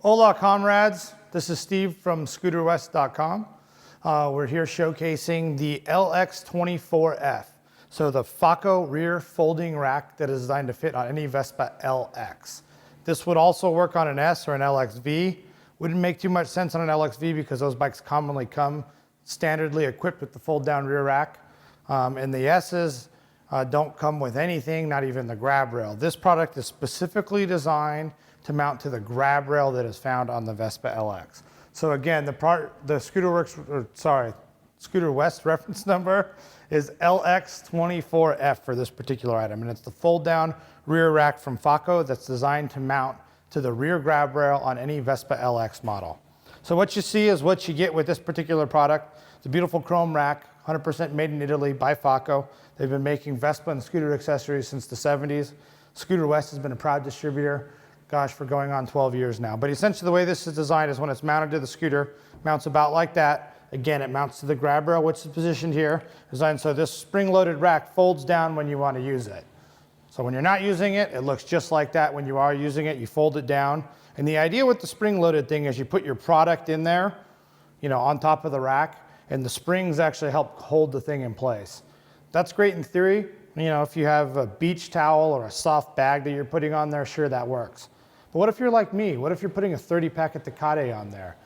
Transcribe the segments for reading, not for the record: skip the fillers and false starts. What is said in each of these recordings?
Hola, comrades. This is Steve from scooterwest.com. We're here showcasing the LX24F. So the Faco rear folding rack that is designed to fit on any Vespa LX. This would also work on an S or an LXV. Wouldn't make too much sense on an LXV because those bikes commonly come standardly equipped with the fold down rear rack. And the S's don't come with anything, not even the grab rail. This product is specifically designed to mount to the grab rail that is found on the Vespa LX. So again, the Scooter West reference number is LX24F for this particular item, and it's the fold down rear rack from Faco that's designed to mount to the rear grab rail on any Vespa LX model. So what you see is what you get with this particular product. It's a beautiful chrome rack, 100% made in Italy by Faco. They've been making Vespa and scooter accessories since the 70s. Scooter West has been a proud distributor, gosh, for going on 12 years now. But essentially the way this is designed is when it's mounted to the scooter, mounts about like that. Again, it mounts to the grab rail, which is positioned here, designed so this spring-loaded rack folds down when you want to use it. So when you're not using it, it looks just like that. When you are using it, you fold it down. And the idea with the spring-loaded thing is you put your product in there, on top of the rack, and the springs actually help hold the thing in place. That's great in theory. If you have a beach towel or a soft bag that you're putting on there, sure, that works. But what if you're like me? What if you're putting a 30-pack of Tecate on there?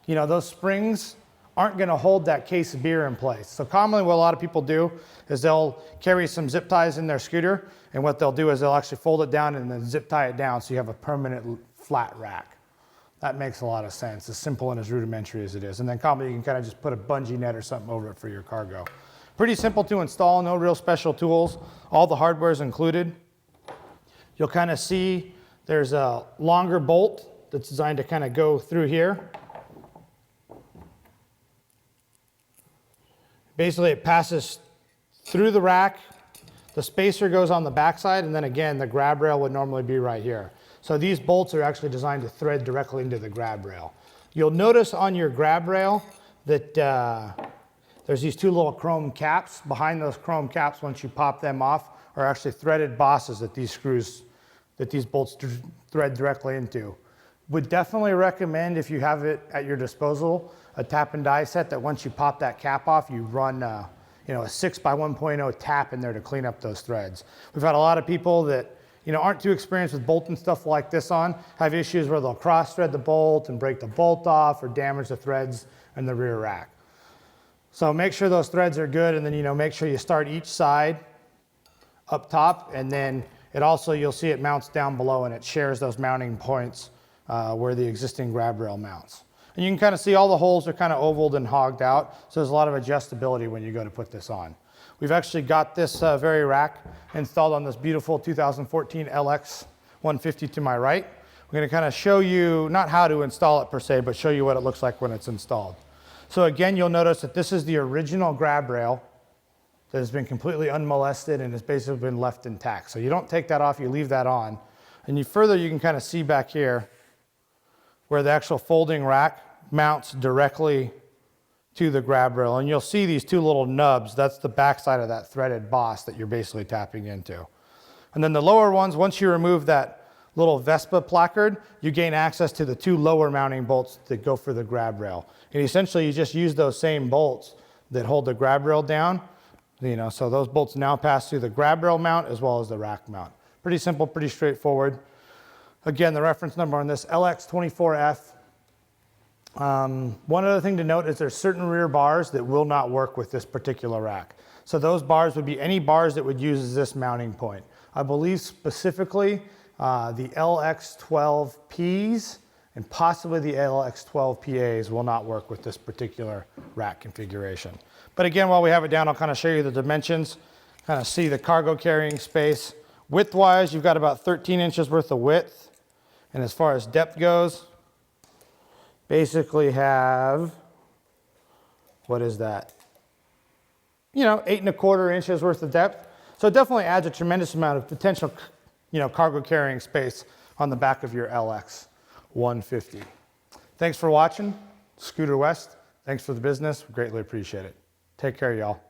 Those springs aren't going to hold that case of beer in place. So commonly what a lot of people do is they'll carry some zip ties in their scooter, and what they'll do is they'll actually fold it down and then zip tie it down so you have a permanent flat rack. That makes a lot of sense, as simple and as rudimentary as it is. And then commonly you can kind of just put a bungee net or something over it for your cargo. Pretty simple to install, no real special tools. All the hardware is included. You'll kind of see there's a longer bolt that's designed to kind of go through here. Basically, it passes through the rack. The spacer goes on the backside, and then again, the grab rail would normally be right here. So these bolts are actually designed to thread directly into the grab rail. You'll notice on your grab rail that there's these two little chrome caps. Behind those chrome caps, once you pop them off, are actually threaded bosses that these bolts thread directly into. Would definitely recommend, if you have it at your disposal, a tap and die set that once you pop that cap off, you run a 6x1.0 tap in there to clean up those threads. We've had a lot of people that aren't too experienced with bolting stuff like this on, have issues where they'll cross thread the bolt and break the bolt off or damage the threads in the rear rack. So make sure those threads are good, and then make sure you start each side up top, and then it also, you'll see it mounts down below and it shares those mounting points where the existing grab rail mounts. And you can kind of see all the holes are kind of ovaled and hogged out, so there's a lot of adjustability when you go to put this on. We've actually got this very rack installed on this beautiful 2014 LX 150 to my right. We're going to kind of show you, not how to install it per se, but show you what it looks like when it's installed. So again, you'll notice that this is the original grab rail that has been completely unmolested and has basically been left intact. So you don't take that off, you leave that on. And you can kind of see back here where the actual folding rack mounts directly to the grab rail. And you'll see these two little nubs. That's the backside of that threaded boss that you're basically tapping into. And then the lower ones, once you remove that little Vespa placard, you gain access to the two lower mounting bolts that go for the grab rail. And essentially you just use those same bolts that hold the grab rail down. So those bolts now pass through the grab rail mount as well as the rack mount. Pretty simple, pretty straightforward. Again, the reference number on this, LX24F. One other thing to note is there's certain rear bars that will not work with this particular rack. So those bars would be any bars that would use this mounting point. I believe specifically the LX12Ps and possibly the LX12PAs will not work with this particular rack configuration. But again, while we have it down, I'll kind of show you the dimensions, kind of see the cargo carrying space. Width-wise, you've got about 13 inches worth of width. And as far as depth goes, basically have, what is that? 8¼ inches worth of depth. So it definitely adds a tremendous amount of potential, cargo carrying space on the back of your LX 150. Thanks for watching. Scooter West. Thanks for the business. We greatly appreciate it. Take care, y'all.